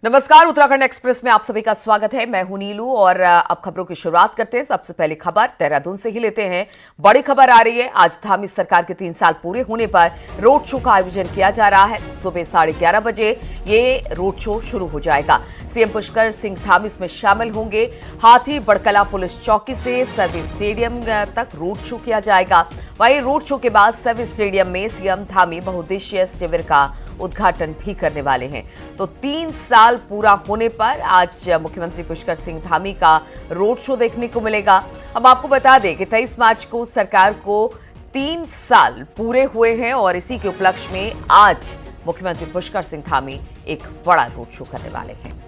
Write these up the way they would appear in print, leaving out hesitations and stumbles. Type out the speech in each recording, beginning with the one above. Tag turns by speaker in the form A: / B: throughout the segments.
A: नमस्कार, उत्तराखंड एक्सप्रेस में आप सभी का स्वागत है। मैं हूं नीलू और अब खबरों की शुरुआत करते हैं। सबसे पहली खबर देहरादून से ही लेते हैं। बड़ी खबर आ रही है। आज धामी सरकार के 3 साल पूरे होने पर रोड शो का आयोजन किया जा रहा है। सुबह 11:30 बजे ये रोड शो शुरू हो जाएगा। सीएम पुष्कर सिंह धामी इसमें शामिल होंगे। हाथी बड़कला पुलिस चौकी से सर्विस स्टेडियम तक रोड शो किया जाएगा। वहीं रोड शो के बाद सर्विस स्टेडियम में सीएम धामी बहुउद्देशीय शिविर का उद्घाटन भी करने वाले हैं। तो 3 साल पूरा होने पर आज मुख्यमंत्री पुष्कर सिंह धामी का रोड शो देखने को मिलेगा। अब आपको बता दें कि 23 मार्च को सरकार को 3 साल पूरे हुए हैं और इसी के उपलक्ष्य में आज मुख्यमंत्री पुष्कर सिंह धामी एक बड़ा रोड शो करने वाले हैं।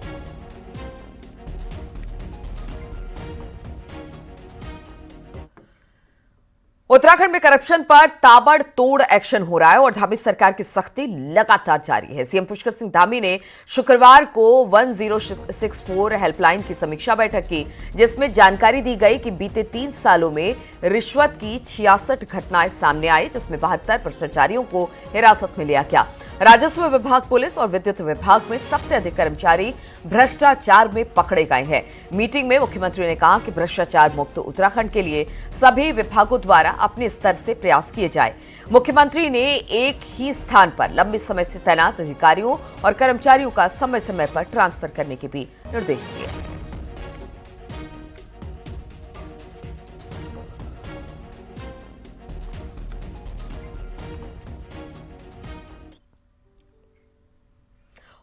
A: उत्तराखंड में करप्शन पर ताबड़तोड़ एक्शन हो रहा है और धामी सरकार की सख्ती लगातार जारी है। सीएम पुष्कर सिंह धामी ने शुक्रवार को 1064 हेल्पलाइन की समीक्षा बैठक की, जिसमें जानकारी दी गई कि बीते 3 सालों में रिश्वत की 66 घटनाएं सामने आई, जिसमें 72 भ्रष्टाचारियों को हिरासत में लिया गया। राजस्व विभाग, पुलिस और विद्युत विभाग में सबसे अधिक कर्मचारी भ्रष्टाचार में पकड़े गए हैं। मीटिंग में मुख्यमंत्री ने कहा कि भ्रष्टाचार मुक्त उत्तराखंड के लिए सभी विभागों द्वारा अपने स्तर से प्रयास किए जाए। मुख्यमंत्री ने एक ही स्थान पर लंबे समय से तैनात अधिकारियों और कर्मचारियों का समय समय पर ट्रांसफर करने के भी निर्देश दिए।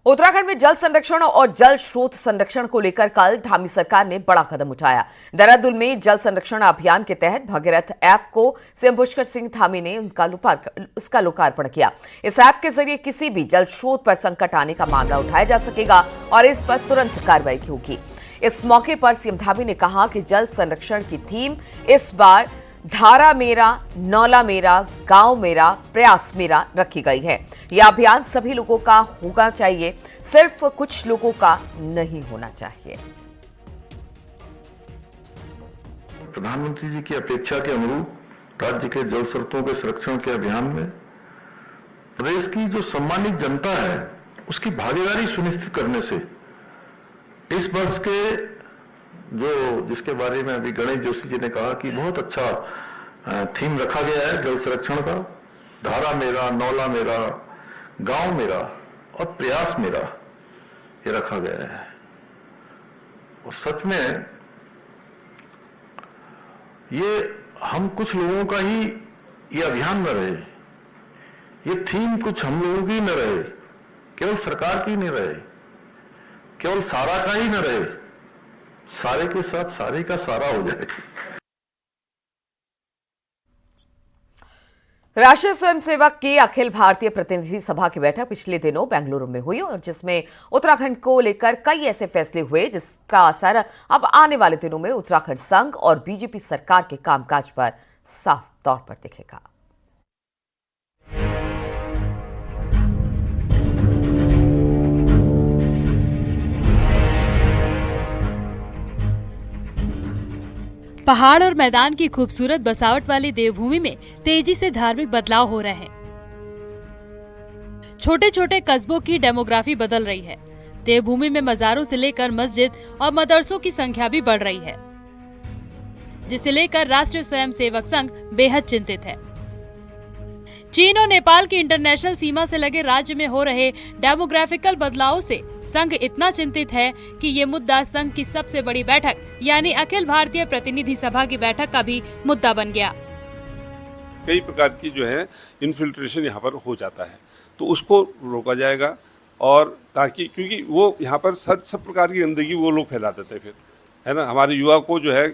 A: उत्तराखंड में जल संरक्षण और जल स्रोत संरक्षण को लेकर कल धामी सरकार ने बड़ा कदम उठाया। देहरादून में जल संरक्षण अभियान के तहत भगीरथ ऐप को सीएम पुष्कर सिंह धामी ने उसका लोकार्पण किया। इस ऐप के जरिए किसी भी जल स्रोत पर संकट आने का मामला उठाया जा सकेगा और इस पर तुरंत कार्रवाई होगी। इस मौके पर सीएम धामी ने कहा कि जल संरक्षण की थीम इस बार धारा मेरा, नौला मेरा, गांव मेरा, प्रयास मेरा रखी गई है। यह अभियान सभी लोगों का होना चाहिए, सिर्फ कुछ लोगों का नहीं होना चाहिए।
B: प्रधानमंत्री जी की अपेक्षा के अनुरूप राज्य के जल स्रोतों के संरक्षण के अभियान में प्रदेश की जो सम्मानित जनता है उसकी भागीदारी सुनिश्चित करने से इस वर्ष के जिसके बारे में अभी गणेश जोशी जी ने कहा कि बहुत अच्छा थीम रखा गया है जल संरक्षण का, धारा मेरा, नौला मेरा, गांव मेरा और प्रयास मेरा, ये रखा गया है। और सच में ये हम कुछ लोगों का ही ये अभियान न रहे, ये थीम कुछ हम लोगों की न रहे, केवल सरकार की नहीं रहे, केवल सारा का ही न रहे, सारे के साथ सारे का सारा हो जाए।
A: राष्ट्रीय स्वयंसेवक की अखिल भारतीय प्रतिनिधि सभा की बैठक पिछले दिनों बेंगलुरु में हुई और जिसमें उत्तराखंड को लेकर कई ऐसे फैसले हुए जिसका असर अब आने वाले दिनों में उत्तराखंड संघ और बीजेपी सरकार के कामकाज पर साफ तौर पर दिखेगा।
C: पहाड़ और मैदान की खूबसूरत बसावट वाली देवभूमि में तेजी से धार्मिक बदलाव हो रहे हैं। छोटे छोटे कस्बों की डेमोग्राफी बदल रही है। देवभूमि में मजारों से लेकर मस्जिद और मदरसों की संख्या भी बढ़ रही है, जिसे लेकर राष्ट्रीय स्वयंसेवक संघ बेहद चिंतित है। चीन और नेपाल की इंटरनेशनल सीमा से लगे राज्य में हो रहे डेमोग्राफिकल बदलावों से संघ इतना चिंतित है कि ये मुद्दा संघ की सबसे बड़ी बैठक यानी अखिल भारतीय प्रतिनिधि सभा की बैठक का भी मुद्दा बन गया।
D: कई प्रकार की जो है इन्फिल्ट्रेशन यहाँ पर हो जाता है, तो उसको रोका जाएगा और ताकि क्योंकि वो यहाँ पर सब प्रकार की गंदगी वो लोग फैला देते हैं, फिर है ना, हमारे युवा को जो है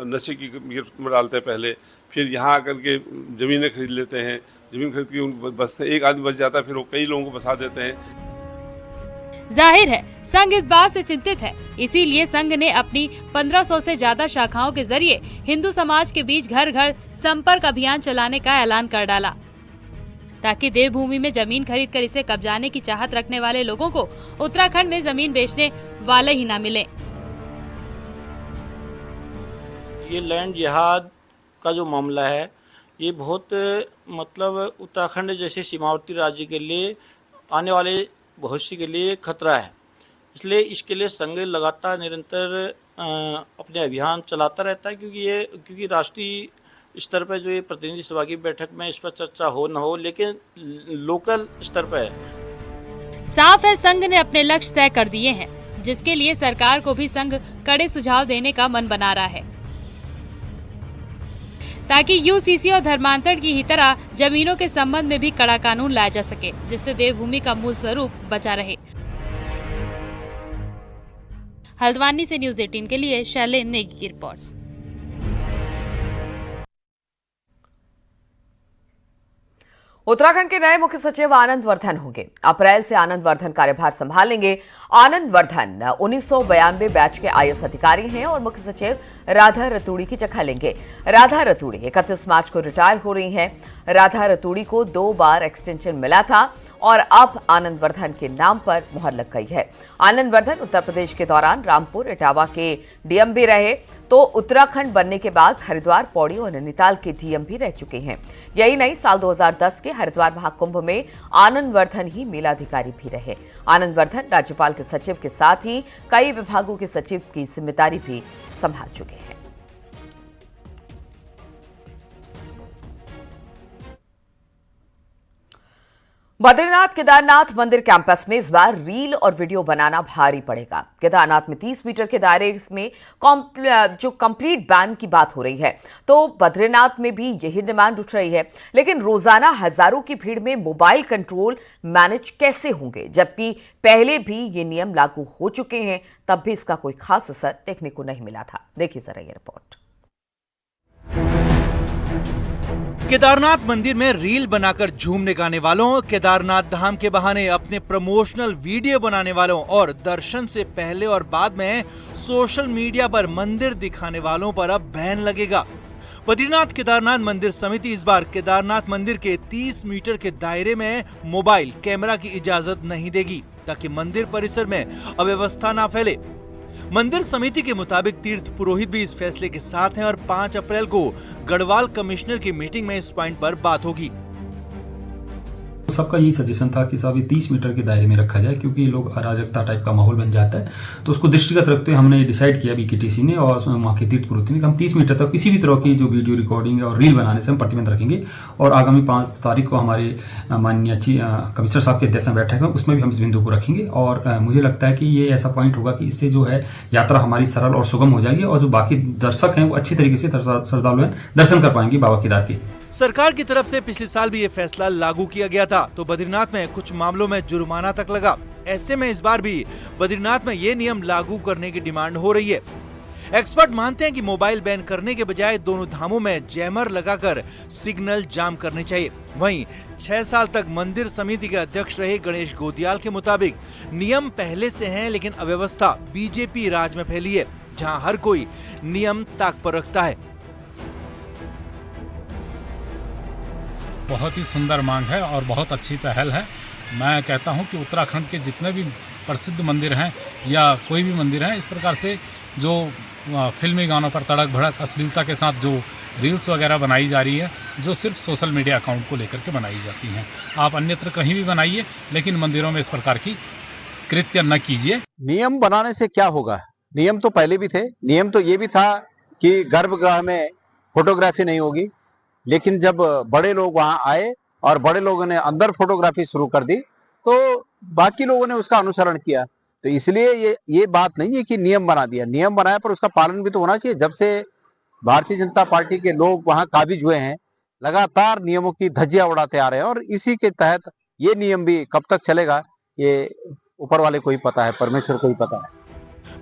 D: नशे की गिरफ्त में डालते हैं पहले, फिर यहाँ आकर के ज़मीनें खरीद लेते हैं, ज़मीन खरीद के बसते, एक आदमी बच जाता है फिर वो कई लोगों को बसा देते हैं।
C: जाहिर है संघ इस बात से चिंतित है, इसीलिए संघ ने अपनी 1500 से ज्यादा शाखाओं के जरिए हिंदू समाज के बीच घर घर संपर्क अभियान चलाने का ऐलान कर डाला, ताकि देवभूमि में जमीन खरीद कर इसे कब्जाने की चाहत रखने वाले लोगों को उत्तराखंड में जमीन बेचने वाले ही न मिले।
E: ये लैंड जिहाद का जो मामला है ये बहुत मतलब उत्तराखंड जैसे सीमावर्ती राज्य के लिए आने वाले भविष्य के लिए खतरा है। इसलिए इसके लिए संघ लगातार निरंतर अपने अभियान चलाता रहता है, क्योंकि राष्ट्रीय स्तर पर जो ये प्रतिनिधि सभा की बैठक में इस पर चर्चा हो न हो, लेकिन लोकल स्तर पर
C: साफ है, संघ ने अपने लक्ष्य तय कर दिए हैं, जिसके लिए सरकार को भी संघ कड़े सुझाव देने का मन बना रहा है, ताकि यूसीसी और धर्मांतरण की ही तरह जमीनों के संबंध में भी कड़ा कानून लाया जा सके, जिससे देवभूमि का मूल स्वरूप बचा रहे। हल्द्वानी से न्यूज़ 18 के लिए शैलेंद्र नेगी की रिपोर्ट।
A: उत्तराखंड के नए मुख्य सचिव आनंद वर्धन होंगे। अप्रैल से आनंद वर्धन कार्यभार संभालेंगे। आनंद वर्धन 1992 बैच के आईएएस अधिकारी हैं और मुख्य सचिव राधा रतूड़ी की जगह लेंगे। राधा रतूड़ी 31 मार्च को रिटायर हो रही हैं। राधा रतूड़ी को 2 बार एक्सटेंशन मिला था और अब आनंद वर्धन के नाम पर मुहर लग गई है। आनंद वर्धन उत्तर प्रदेश के दौरान रामपुर इटावा के डीएम भी रहे, तो उत्तराखंड बनने के बाद हरिद्वार, पौड़ी और नैनीताल के डीएम भी रह चुके हैं। यही नहीं, साल 2010 के हरिद्वार महाकुंभ में आनंद वर्धन ही मेलाधिकारी भी रहे। आनंद वर्धन राज्यपाल के सचिव के साथ ही कई विभागों के सचिव की जिम्मेदारी भी संभाल चुके हैं। बद्रीनाथ केदारनाथ मंदिर कैंपस में इस बार रील और वीडियो बनाना भारी पड़ेगा। केदारनाथ में 30 मीटर के दायरे में जो कंप्लीट बैन की बात हो रही है, तो बद्रीनाथ में भी यही डिमांड उठ रही है। लेकिन रोजाना हजारों की भीड़ में मोबाइल कंट्रोल मैनेज कैसे होंगे, जबकि पहले भी ये नियम लागू हो चुके हैं, तब भी इसका कोई खास असर देखने को नहीं मिला था। देखिए जरा ये रिपोर्ट।
F: केदारनाथ मंदिर में रील बनाकर झूमने गाने वालों, केदारनाथ धाम के बहाने अपने प्रमोशनल वीडियो बनाने वालों और दर्शन से पहले और बाद में सोशल मीडिया पर मंदिर दिखाने वालों पर अब बैन लगेगा। बद्रीनाथ केदारनाथ मंदिर समिति इस बार केदारनाथ मंदिर के 30 मीटर के दायरे में मोबाइल कैमरा की इजाजत नहीं देगी, ताकि मंदिर परिसर में अव्यवस्था न फैले। मंदिर समिति के मुताबिक तीर्थ पुरोहित भी इस फैसले के साथ हैं और 5 अप्रैल को गढ़वाल कमिश्नर की मीटिंग में इस पॉइंट पर बात होगी।
G: सबका यही सजेशन था कि सब ये 30 मीटर के दायरे में रखा जाए, क्योंकि लोग अराजकता टाइप का माहौल बन जाता है। तो उसको दृष्टिगत रखते हुए हमने डिसाइड किया बीकेटीसी ने और वहाँ के तीर्थ पुरोहित ने कि हम 30 मीटर तक किसी भी तरह की जो वीडियो रिकॉर्डिंग और रील बनाने से हम प्रतिबंध रखेंगे। और आगामी 5 तारीख को हमारे माननीय कमिश्नर साहब के अध्यक्ष में बैठक है, उसमें भी हम इस बिंदु को रखेंगे। और मुझे लगता है कि ये ऐसा पॉइंट होगा कि इससे जो है यात्रा हमारी सरल और सुगम हो जाएगी और जो बाकी दर्शक हैं वो अच्छी तरीके से श्रद्धालु हैं दर्शन कर पाएंगे बाबा केदार के।
F: सरकार की तरफ से पिछले साल भी ये फैसला लागू किया गया था, तो बद्रीनाथ में कुछ मामलों में जुर्माना तक लगा। ऐसे में इस बार भी बद्रीनाथ में ये नियम लागू करने की डिमांड हो रही है। एक्सपर्ट मानते हैं कि मोबाइल बैन करने के बजाय दोनों धामों में जैमर लगाकर सिग्नल जाम करने चाहिए। वहीं 6 साल तक मंदिर समिति के अध्यक्ष रहे गणेश गोदियाल के मुताबिक नियम पहले से हैं, लेकिन अव्यवस्था बीजेपी राज में फैली है, जहां हर कोई नियम ताक पर रखता है।
H: बहुत ही सुंदर मांग है और बहुत अच्छी पहल है। मैं कहता हूं कि उत्तराखंड के जितने भी प्रसिद्ध मंदिर हैं या कोई भी मंदिर हैं, इस प्रकार से जो फिल्मी गानों पर तड़क भड़क अश्लीलता के साथ जो रील्स वगैरह बनाई जा रही है, जो सिर्फ सोशल मीडिया अकाउंट को लेकर के बनाई जाती हैं, आप अन्यत्र कहीं भी बनाइए, लेकिन मंदिरों में इस प्रकार की कृत्य न कीजिए।
I: नियम बनाने से क्या होगा? नियम तो पहले भी थे। नियम तो ये भी था कि गर्भगृह में फोटोग्राफी नहीं होगी, लेकिन जब बड़े लोग वहां आए और बड़े लोगों ने अंदर फोटोग्राफी शुरू कर दी, तो बाकी लोगों ने उसका अनुसरण किया। तो इसलिए ये बात नहीं है कि नियम बना दिया, नियम बनाया पर उसका पालन भी तो होना चाहिए। जब से भारतीय जनता पार्टी के लोग वहां काबिज हुए हैं, लगातार नियमों की धज्जियां उड़ाते आ रहे हैं और इसी के तहत ये नियम भी कब तक चलेगा ये ऊपर वाले को ही पता है, परमेश्वर को ही पता है।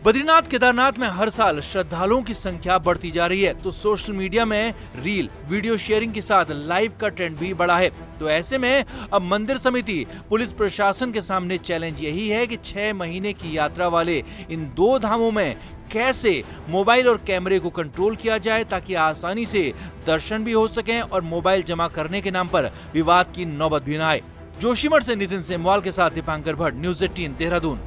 F: बद्रीनाथ केदारनाथ में हर साल श्रद्धालुओं की संख्या बढ़ती जा रही है, तो सोशल मीडिया में रील वीडियो शेयरिंग के साथ लाइव का ट्रेंड भी बढ़ा है। तो ऐसे में अब मंदिर समिति पुलिस प्रशासन के सामने चैलेंज यही है कि 6 महीने की यात्रा वाले इन 2 धामों में कैसे मोबाइल और कैमरे को कंट्रोल किया जाए, ताकि आसानी से दर्शन भी हो सके और मोबाइल जमा करने के नाम पर विवाद की नौबत भी न आए। जोशीमठ से नितिन सेमवाल के साथ दीपांकर भट्ट, न्यूज़ 18 देहरादून।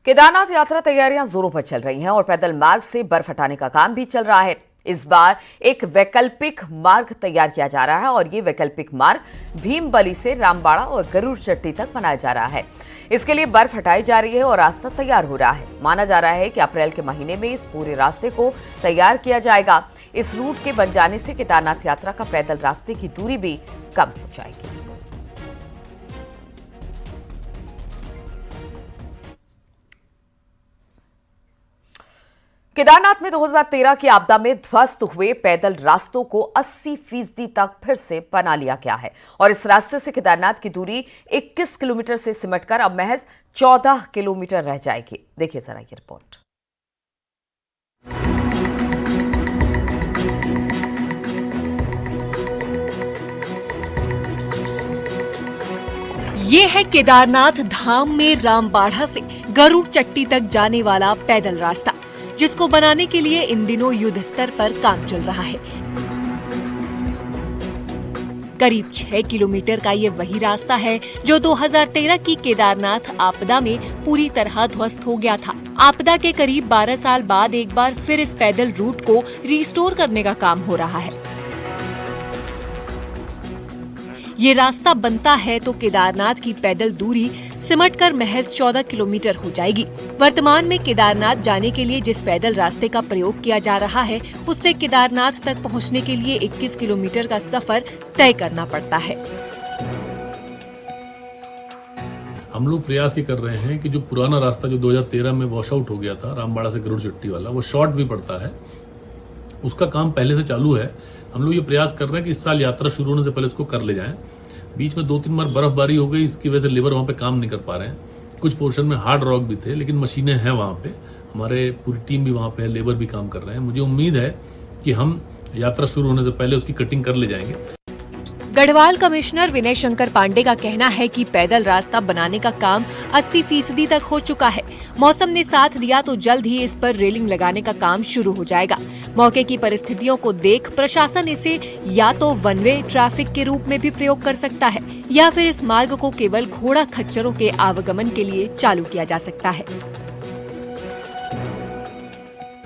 A: केदारनाथ यात्रा तैयारियां जोरों पर चल रही हैं और पैदल मार्ग से बर्फ हटाने का काम भी चल रहा है। इस बार एक वैकल्पिक मार्ग तैयार किया जा रहा है और ये वैकल्पिक मार्ग भीमबली से रामबाड़ा और गरुड़ चट्टी तक बनाया जा रहा है। इसके लिए बर्फ हटाई जा रही है और रास्ता तैयार हो रहा है। माना जा रहा है कि अप्रैल के महीने में इस पूरे रास्ते को तैयार किया जाएगा। इस रूट के बन जाने से केदारनाथ यात्रा का पैदल रास्ते की दूरी भी कम हो जाएगी। केदारनाथ में 2013 की आपदा में ध्वस्त हुए पैदल रास्तों को 80% तक फिर से बना लिया गया है और इस रास्ते से केदारनाथ की दूरी 21 किलोमीटर से सिमटकर अब महज 14 किलोमीटर रह जाएगी। देखिए जरा ये रिपोर्ट।
J: ये है केदारनाथ धाम में रामबाड़ा से गरुड़ चट्टी तक जाने वाला पैदल रास्ता, जिसको बनाने के लिए इन दिनों युद्ध स्तर पर काम चल रहा है। करीब 6 किलोमीटर का ये वही रास्ता है जो 2013 की केदारनाथ आपदा में पूरी तरह ध्वस्त हो गया था। आपदा के करीब 12 साल बाद एक बार फिर इस पैदल रूट को रिस्टोर करने का काम हो रहा है। ये रास्ता बनता है तो केदारनाथ की पैदल दूरी सिमटकर महज 14 किलोमीटर हो जाएगी। वर्तमान में केदारनाथ जाने के लिए जिस पैदल रास्ते का प्रयोग किया जा रहा है, उससे केदारनाथ तक पहुंचने के लिए 21 किलोमीटर का सफर तय करना पड़ता है।
K: हम लोग प्रयास ये कर रहे हैं कि जो पुराना रास्ता जो 2013 में वॉश आउट हो गया था, रामबाड़ा से गरुड़ चट्टी वाला, वो शॉर्ट भी पड़ता है, उसका काम पहले से चालू है। हम लोग ये प्रयास कर रहे हैं कि इस साल यात्रा शुरू होने से पहले उसको कर ले जाएं। बीच में 2-3 बार बर्फबारी हो गई, इसकी वजह से लेबर वहां पे काम नहीं कर पा रहे हैं। कुछ पोर्शन में हार्ड रॉक भी थे, लेकिन मशीनें हैं वहां पे, हमारे पूरी टीम भी वहां पे है, लेबर भी काम कर रहे हैं। मुझे उम्मीद है कि हम यात्रा शुरू होने से पहले उसकी कटिंग कर ले जाएंगे।
J: गढ़वाल कमिश्नर विनय शंकर पांडे का कहना है कि पैदल रास्ता बनाने का काम 80% तक हो चुका है। मौसम ने साथ दिया तो जल्द ही इस पर रेलिंग लगाने का काम शुरू हो जाएगा। मौके की परिस्थितियों को देख प्रशासन इसे या तो वन वे ट्रैफिक के रूप में भी प्रयोग कर सकता है या फिर इस मार्ग को केवल घोड़ा खच्चरों के आवागमन के लिए चालू किया जा सकता है।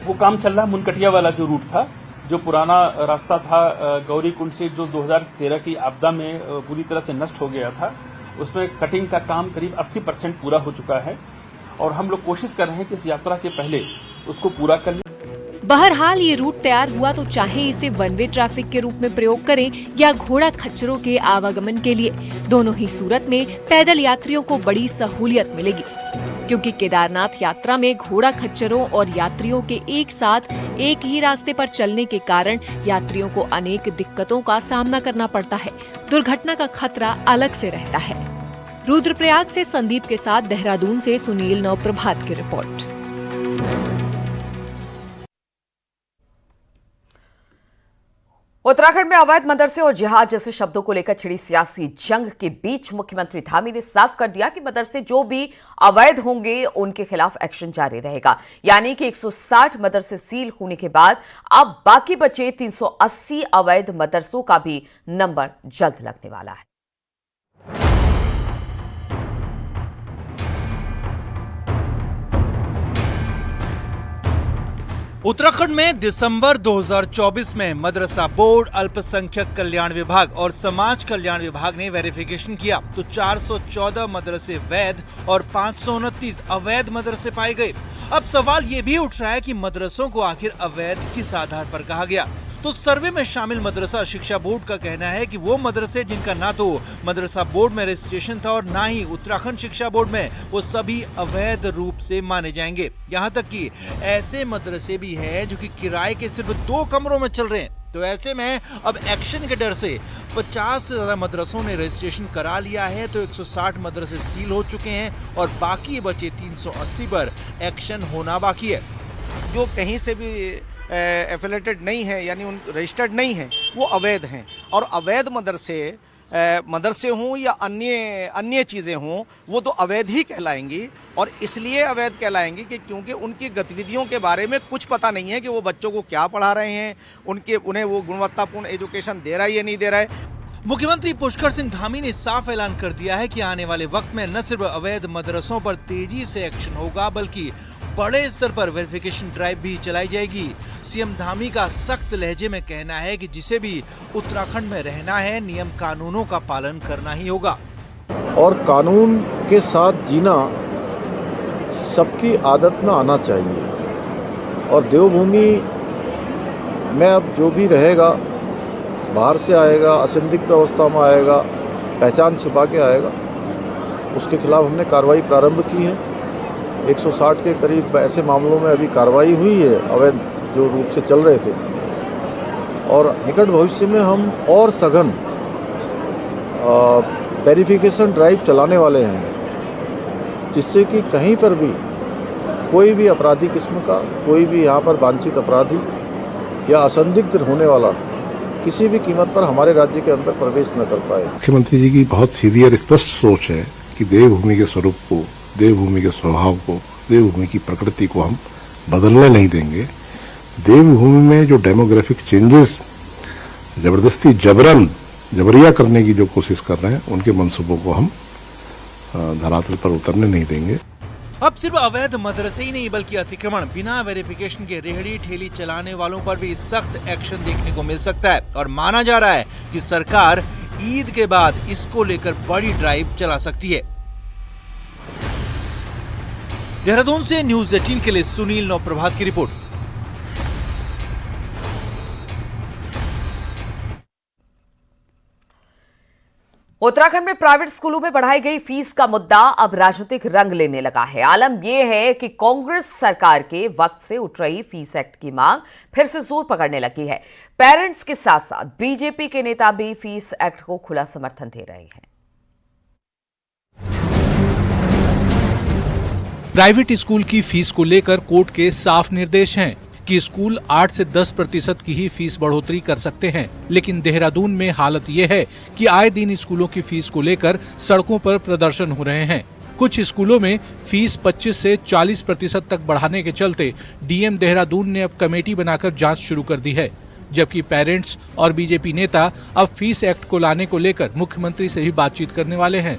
L: वो काम चल रहा है। मुनकटिया वाला जो रूट था, जो पुराना रास्ता था गौरी कुंड से, जो 2013 की आपदा में पूरी तरह से नष्ट हो गया था, उसमें कटिंग का काम करीब 80% पूरा हो चुका है और हम लोग कोशिश कर रहे हैं कि इस यात्रा के पहले उसको पूरा कर लें।
J: बहरहाल ये रूट तैयार हुआ तो चाहे इसे वन वे ट्रैफिक के रूप में प्रयोग करें या घोड़ा खच्चरों के आवागमन के लिए, दोनों ही सूरत में पैदल यात्रियों को बड़ी सहूलियत मिलेगी, क्योंकि केदारनाथ यात्रा में घोड़ा खच्चरों और यात्रियों के एक साथ एक ही रास्ते पर चलने के कारण यात्रियों को अनेक दिक्कतों का सामना करना पड़ता है। दुर्घटना का खतरा अलग से रहता है। रुद्रप्रयाग से संदीप के साथ देहरादून से सुनील नवप्रभात की रिपोर्ट।
A: उत्तराखंड में अवैध मदरसे और जिहाद जैसे शब्दों को लेकर छिड़ी सियासी जंग के बीच मुख्यमंत्री धामी ने साफ कर दिया कि मदरसे जो भी अवैध होंगे उनके खिलाफ एक्शन जारी रहेगा। यानी कि 160 मदरसे सील होने के बाद अब बाकी बचे 380 अवैध मदरसों का भी नंबर जल्द लगने वाला है।
F: उत्तराखंड में दिसंबर 2024 में मदरसा बोर्ड, अल्पसंख्यक कल्याण विभाग और समाज कल्याण विभाग ने वेरिफिकेशन किया तो 414 मदरसे वैध और 529 अवैध मदरसे पाए गए। अब सवाल ये भी उठ रहा है कि मदरसों को आखिर अवैध किस आधार पर कहा गया। तो सर्वे में शामिल मदरसा शिक्षा बोर्ड का कहना है कि वो मदरसे जिनका ना तो मदरसा बोर्ड में रजिस्ट्रेशन था और ना ही उत्तराखंड शिक्षा बोर्ड में, वो सभी अवैध रूप से माने जाएंगे। यहाँ तक कि ऐसे मदरसे भी हैं जो कि किराए के सिर्फ 2 कमरों में चल रहे हैं। तो ऐसे में अब एक्शन के डर से 50 से ज्यादा मदरसों ने रजिस्ट्रेशन करा लिया है, तो 160 मदरसे सील हो चुके हैं और बाकी बचे 380 पर एक्शन होना बाकी है।
M: जो कहीं से भी एफिलेटेड नहीं है, यानी उन रजिस्टर्ड नहीं है, वो अवैध हैं। और अवैध मदरसे हों या अन्य चीज़ें हों, वो तो अवैध ही कहलाएंगी। और इसलिए अवैध कहलाएंगी कि क्योंकि उनकी गतिविधियों के बारे में कुछ पता नहीं है कि वो बच्चों को क्या पढ़ा रहे हैं, उन्हें वो गुणवत्तापूर्ण एजुकेशन दे रहा है या नहीं दे रहा है।
F: मुख्यमंत्री पुष्कर सिंह धामी ने साफ ऐलान कर दिया है कि आने वाले वक्त में न सिर्फ अवैध मदरसों पर तेजी से एक्शन होगा, बल्कि बड़े स्तर पर वेरिफिकेशन ड्राइव भी चलाई जाएगी। सीएम धामी का सख्त लहजे में कहना है कि जिसे भी उत्तराखंड में रहना है, नियम कानूनों का पालन करना ही होगा।
N: और कानून के साथ जीना सबकी आदत में आना चाहिए। और देवभूमि में अब जो भी रहेगा, बाहर से आएगा, असंदिग्ध अवस्था में आएगा, पहचान छिपा के आएगा, उसके खिलाफ हमने कार्रवाई प्रारंभ की है। 160 के करीब ऐसे मामलों में अभी कार्रवाई हुई है, अवैध जो रूप से चल रहे थे। और निकट भविष्य में हम और सघन वेरिफिकेशन ड्राइव चलाने वाले हैं, जिससे कि कहीं पर भी कोई भी अपराधी किस्म का, कोई भी यहाँ पर वांछित अपराधी या असंदिग्ध होने वाला किसी भी कीमत पर हमारे राज्य के अंदर प्रवेश न कर पाए।
O: मुख्यमंत्री जी की बहुत सीधी और स्पष्ट सोच है कि देवभूमि के स्वरूप को, देवभूमि के स्वभाव को, देवभूमि की प्रकृति को हम बदलने नहीं देंगे। देवभूमि में जो डेमोग्राफिक चेंजेस जबरदस्ती जबरिया करने की जो कोशिश कर रहे हैं, उनके मंसूबों को हम धरातल पर उतरने नहीं देंगे।
F: अब सिर्फ अवैध मदरसे ही नहीं बल्कि अतिक्रमण बिना वेरिफिकेशन के रेहड़ी ठेली चलाने वालों पर भी सख्त एक्शन देखने को मिल सकता है। और माना जा रहा है कि सरकार ईद के बाद इसको लेकर बड़ी ड्राइव चला सकती है। देहरादून से न्यूज़ 18 के लिए सुनील नौप्रभात की रिपोर्ट।
A: उत्तराखंड में प्राइवेट स्कूलों में बढ़ाई गई फीस का मुद्दा अब राजनीतिक रंग लेने लगा है। आलम यह है कि कांग्रेस सरकार के वक्त से उठ रही फीस एक्ट की मांग फिर से जोर पकड़ने लगी है। पेरेंट्स के साथ साथ बीजेपी के नेता भी फीस एक्ट को खुला समर्थन दे रहे हैं।
F: प्राइवेट स्कूल की फीस को लेकर कोर्ट के साफ निर्देश हैं कि स्कूल 8 से 10% की ही फीस बढ़ोतरी कर सकते हैं। लेकिन देहरादून में हालत ये है कि आए दिन स्कूलों की फीस को लेकर सड़कों पर प्रदर्शन हो रहे हैं। कुछ स्कूलों में फीस 25 से 40% तक बढ़ाने के चलते डीएम देहरादून ने अब कमेटी बनाकर जांच शुरू कर दी है। जबकि पेरेंट्स और बीजेपी नेता अब फीस एक्ट को लाने को लेकर मुख्यमंत्री से भी बातचीत करने वाले हैं।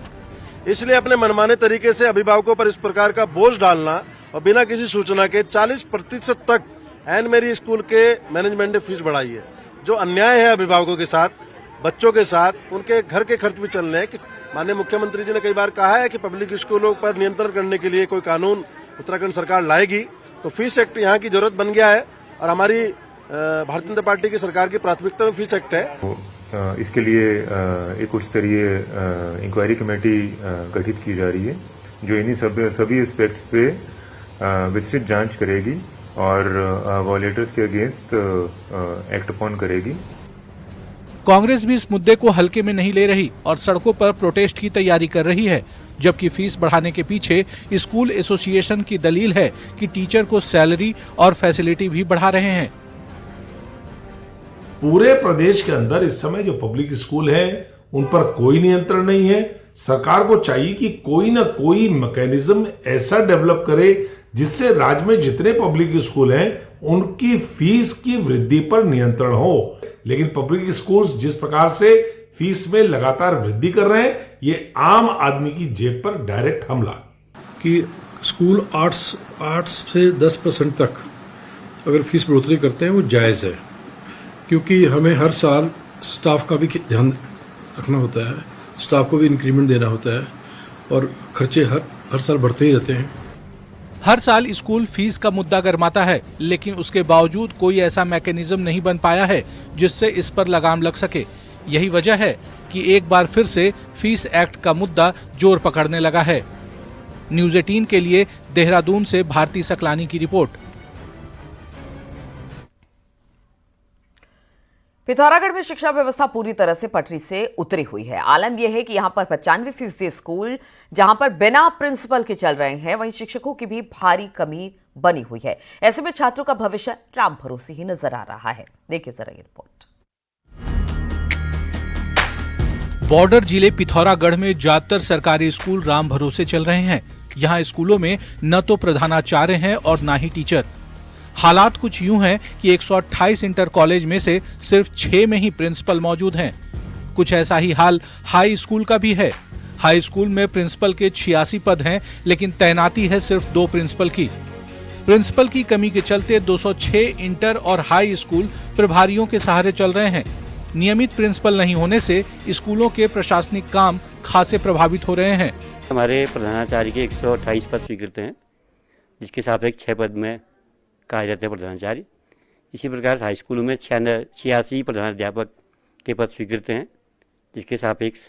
P: इसलिए अपने मनमाने तरीके से अभिभावकों पर इस प्रकार का बोझ डालना और बिना किसी सूचना के 40% तक एन मेरी स्कूल के मैनेजमेंट ने फीस बढ़ाई है, जो अन्याय है अभिभावकों के साथ, बच्चों के साथ, उनके घर के खर्च भी चलने हैं। माननीय मुख्यमंत्री जी ने कई बार कहा है कि पब्लिक स्कूलों पर नियंत्रण करने के लिए कोई कानून उत्तराखंड सरकार लाएगी, तो फीस एक्ट यहाँ की जरूरत बन गया है और हमारी भारतीय जनता पार्टी की सरकार की प्राथमिकता में फीस एक्ट है।
Q: इसके लिए एक उच्च स्तरीय इंक्वायरी कमेटी गठित की जा रही है, जो इन्हीं सभी एस्पेक्ट्स पे विस्तृत जांच करेगी और वॉयलेटर्स के अगेंस्ट एक्ट अपॉन करेगी।
F: कांग्रेस भी इस मुद्दे को हल्के में नहीं ले रही और सड़कों पर प्रोटेस्ट की तैयारी कर रही है। जबकि फीस बढ़ाने के पीछे स्कूल एसोसिएशन की दलील है कि टीचर को सैलरी और फैसिलिटी भी बढ़ा रहे हैं।
R: पूरे प्रदेश के अंदर इस समय जो पब्लिक स्कूल हैं, उन पर कोई नियंत्रण नहीं है। सरकार को चाहिए कि कोई ना कोई मैकेनिज्म ऐसा डेवलप करे जिससे राज्य में जितने पब्लिक स्कूल हैं उनकी फीस की वृद्धि पर नियंत्रण हो। लेकिन पब्लिक स्कूल्स जिस प्रकार से फीस में लगातार वृद्धि कर रहे हैं, ये आम आदमी की जेब पर डायरेक्ट हमला।
S: कि स्कूल 8 से 10% तक अगर फीस बढ़ोतरी करते हैं वो जायज़ है, क्योंकि हमें हर साल स्टाफ का भी ध्यान रखना होता है, स्टाफ को भी इंक्रीमेंट देना होता है और खर्चे हर साल बढ़ते ही रहते हैं।
F: हर साल स्कूल फीस का मुद्दा गरमाता है, लेकिन उसके बावजूद कोई ऐसा मैकेनिज्म नहीं बन पाया है जिससे इस पर लगाम लग सके। यही वजह है कि एक बार फिर से फीस एक्ट का मुद्दा जोर पकड़ने लगा है। न्यूज़ 18 के लिए देहरादून से भारती सकलानी की रिपोर्ट।
A: पिथौरागढ़ में शिक्षा व्यवस्था पूरी तरह से पटरी से उतरी हुई है। आलम यह है कि यहां पर 95% स्कूल जहां पर बिना प्रिंसिपल के चल रहे हैं, वहीं शिक्षकों की भी भारी कमी बनी हुई है। ऐसे में छात्रों का भविष्य राम भरोसे ही नजर आ रहा है। देखिए जरा ये रिपोर्ट।
F: बॉर्डर जिले पिथौरागढ़ में ज्यादातर सरकारी स्कूल राम भरोसे चल रहे हैं। यहाँ स्कूलों में न तो प्रधानाचार्य हैं और न ही टीचर। हालात कुछ यूं हैं कि 128 इंटर कॉलेज में से सिर्फ 6 में ही प्रिंसिपल मौजूद हैं। कुछ ऐसा ही हाल हाई स्कूल का भी है। हाई स्कूल में प्रिंसिपल के 86 पद हैं, लेकिन तैनाती है सिर्फ 2 प्रिंसिपल की। प्रिंसिपल की कमी के चलते 206 इंटर और हाई स्कूल प्रभारियों के सहारे चल रहे हैं। नियमित प्रिंसिपल नहीं होने से स्कूलों के प्रशासनिक काम खासे प्रभावित हो रहे हैं।
T: हमारे प्रधानाचार्य के 128 पद स्वीकृत हैं, जिसके सापेक्ष 6 पद में कार्यरत है प्रधानाचार्य। इसी प्रकार हाई स्कूलों में 86 प्रधानाध्यापक के पद स्वीकृत हैं, जिसके सापेक्ष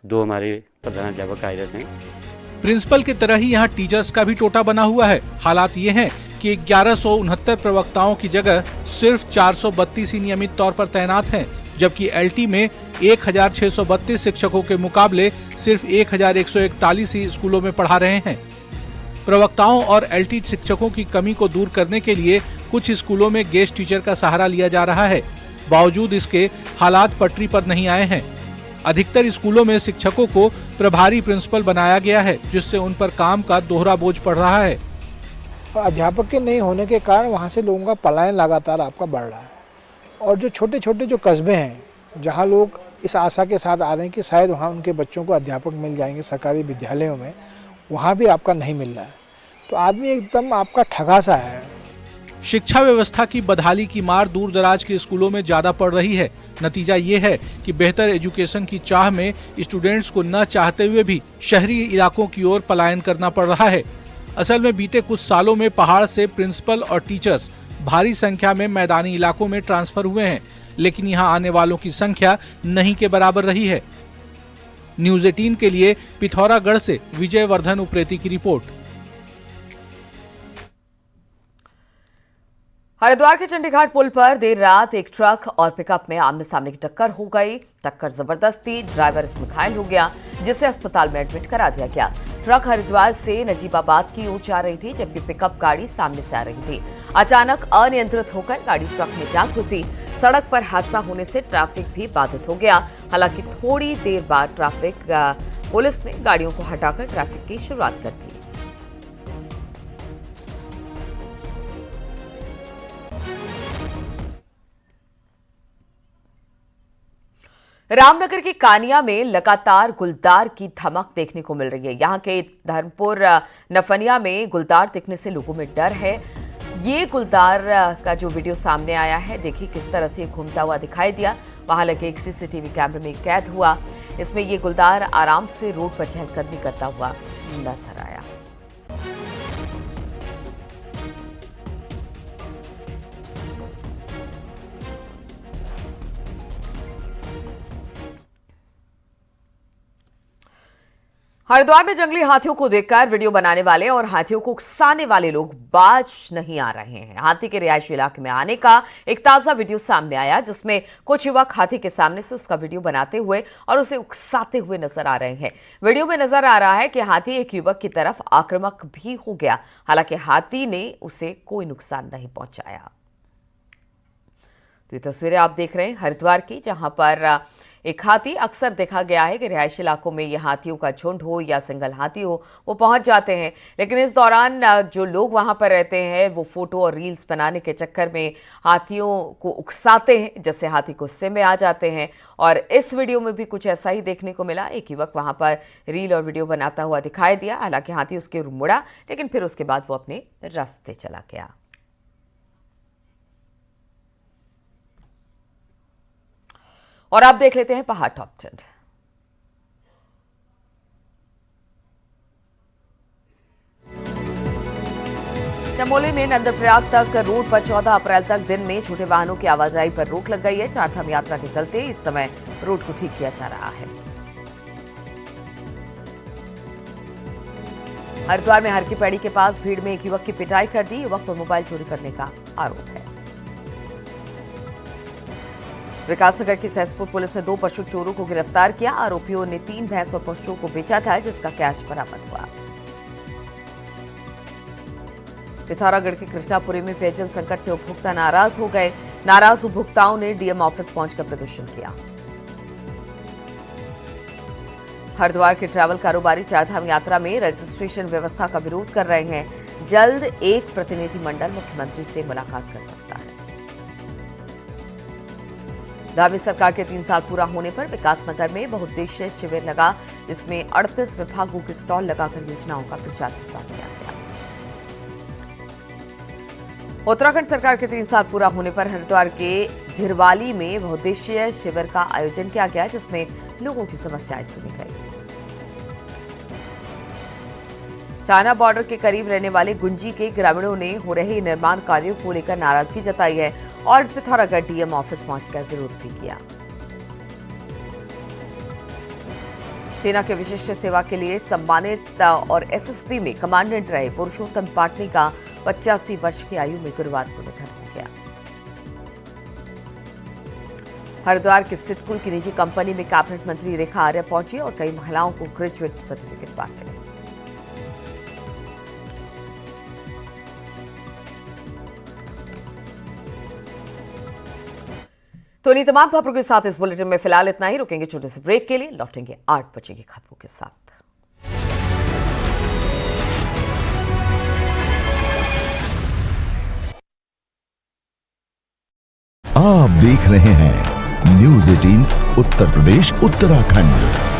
T: 2 हमारे प्रधानाध्यापक कार्यरत हैं।
F: प्रिंसिपल की तरह ही यहाँ टीचर्स का भी टोटा बना हुआ है। हालात ये हैं कि 1169 प्रवक्ताओं की जगह सिर्फ 432 ही नियमित तौर पर तैनात हैं, जबकि एलटी में 1632 शिक्षकों के मुकाबले सिर्फ 1141 ही स्कूलों में पढ़ा रहे हैं। प्रवक्ताओं और एलटी शिक्षकों की कमी को दूर करने के लिए कुछ स्कूलों में गेस्ट टीचर का सहारा लिया जा रहा है। बावजूद इसके हालात पटरी पर नहीं आए हैं। अधिकतर स्कूलों में शिक्षकों को प्रभारी प्रिंसिपल बनाया गया है, जिससे उन पर काम का दोहरा बोझ पड़ रहा है।
U: अध्यापक के नहीं होने के कारण वहाँ से लोगों का पलायन लगातार आपका बढ़ रहा है। और जो छोटे छोटे जो कस्बे हैं, जहाँ लोग इस आशा के साथ आ रहे हैं कि शायद वहाँ उनके बच्चों को अध्यापक मिल जाएंगे सरकारी विद्यालयों में, वहाँ भी आपका नहीं मिल रहा है। तो आदमी एकदम आपका ठगा सा है।
F: शिक्षा व्यवस्था की बदहाली की मार दूर दराज के स्कूलों में ज्यादा पड़ रही है। नतीजा ये है कि बेहतर एजुकेशन की चाह में स्टूडेंट्स को न चाहते हुए भी शहरी इलाकों की ओर पलायन करना पड़ रहा है। असल में बीते कुछ सालों में पहाड़ से प्रिंसिपल और टीचर्स भारी संख्या में मैदानी इलाकों में ट्रांसफर हुए हैं, लेकिन यहाँ आने वालों की संख्या नहीं के बराबर रही है। न्यूज़ 18 के लिए पिथौरागढ़ से विजय वर्धन उप्रेती की रिपोर्ट।
A: हरिद्वार के चंडीघाट पुल पर देर रात एक ट्रक और पिकअप में आमने सामने की टक्कर हो गई। टक्कर जबरदस्त थी, ड्राइवर इसमें घायल हो गया, जिसे अस्पताल में एडमिट करा दिया गया। ट्रक हरिद्वार से नजीबाबाद की ओर जा रही थी, जबकि पिकअप गाड़ी सामने से आ रही थी। अचानक अनियंत्रित होकर गाड़ी ट्रक में जा घुसी। सड़क पर हादसा होने से ट्रैफिक भी बाधित हो गया। हालांकि थोड़ी देर बाद पुलिस ने गाड़ियों को हटाकर ट्रैफिक की शुरुआत कर दी। रामनगर की कानिया में लगातार गुलदार की धमक देखने को मिल रही है। यहाँ के धर्मपुर नफनिया में गुलदार दिखने से लोगों में डर है। ये गुलदार का जो वीडियो सामने आया है, देखिए किस तरह से घूमता हुआ दिखाई दिया। वहां लगे एक सीसीटीवी कैमरे में कैद हुआ। इसमें ये गुलदार आराम से रोड पर चहलकदमी करता हुआ नजर आया। हरिद्वार में जंगली हाथियों को देखकर वीडियो बनाने वाले और हाथियों को उकसाने वाले लोग बाज नहीं आ रहे हैं। हाथी के रिहायशी इलाके में आने का एक ताजा वीडियो सामने आया, जिसमें कुछ युवक हाथी के सामने से उसका वीडियो बनाते हुए और उसे उकसाते हुए नजर आ रहे हैं। वीडियो में नजर आ रहा है कि हाथी एक युवक की तरफ आक्रामक भी हो गया। हालांकि हाथी ने उसे कोई नुकसान नहीं पहुंचाया। तो ये तस्वीरें आप देख रहे हैं हरिद्वार की, जहां पर एक हाथी अक्सर देखा गया है कि रिहायशी इलाकों में ये हाथियों का झुंड हो या सिंगल हाथी हो, वो पहुंच जाते हैं। लेकिन इस दौरान जो लोग वहां पर रहते हैं वो फोटो और रील्स बनाने के चक्कर में हाथियों को उकसाते हैं, जिससे हाथी गुस्से में आ जाते हैं। और इस वीडियो में भी कुछ ऐसा ही देखने को मिला। एक युवक वहां पर रील और वीडियो बनाता हुआ दिखाई दिया। हालांकि हाथी उसके ओर मुड़ा, लेकिन फिर उसके बाद वो अपने रास्ते चला गया। और आप देख लेते हैं पहाड़ टॉप 10। चमोली में नंदप्रयाग तक रोड पर 14 अप्रैल तक दिन में छोटे वाहनों की आवाजाही पर रोक लग गई है। चारधाम यात्रा के चलते इस समय रोड को ठीक किया जा रहा है। हरिद्वार में हर की पैड़ी के पास भीड़ में एक युवक की पिटाई कर दी। युवक पर मोबाइल चोरी करने का आरोप है। विकासनगर की सहसपुर पुलिस ने 2 पशु चोरों को गिरफ्तार किया। आरोपियों ने 3 भैंस और पशुओं को बेचा था, जिसका कैश बरामद हुआ। पिथौरागढ़ के कृष्णापुरी में पेयजल संकट से उपभोक्ता नाराज हो गए। नाराज उपभोक्ताओं ने डीएम ऑफिस पहुंचकर प्रदर्शन किया। हरिद्वार के ट्रैवल कारोबारी चारधाम यात्रा में रजिस्ट्रेशन व्यवस्था का विरोध कर रहे हैं। जल्द एक प्रतिनिधिमंडल मुख्यमंत्री से मुलाकात कर सकता है। धामी सरकार के 3 साल पूरा होने पर विकासनगर में बहुउद्देशीय शिविर लगा, जिसमें 38 विभागों के स्टॉल लगाकर योजनाओं का प्रचार प्रसार किया गया। उत्तराखंड सरकार के 3 साल पूरा होने पर हरिद्वार के धिरवाली में बहुउद्देशीय शिविर का आयोजन किया गया, जिसमें लोगों की समस्याएं सुनी गई। चाइना बॉर्डर के करीब रहने वाले गुंजी के ग्रामीणों ने हो रहे निर्माण कार्यों को लेकर नाराजगी जताई है और पिथौरागढ़ डीएम ऑफिस पहुंचकर विरोध भी किया। सेना के विशिष्ट सेवा के लिए सम्मानित और एसएसबी में कमांडेंट रहे पुरुषोत्तम पाटनी का 85 वर्ष की आयु में गुरुवार को निधन हो गया। हरिद्वार के सिडकुल की निजी कंपनी में कैबिनेट मंत्री रेखा आर्य पहुंची और कई महिलाओं को ग्रेजुएट सर्टिफिकेट बांटे। तो इन्हीं तमाम खबरों के साथ इस बुलेटिन में फिलहाल इतना ही। रुकेंगे छोटे से ब्रेक के लिए, लौटेंगे 8 बजे की खबरों के साथ।
B: आप देख रहे हैं न्यूज़ 18 उत्तर प्रदेश उत्तराखंड।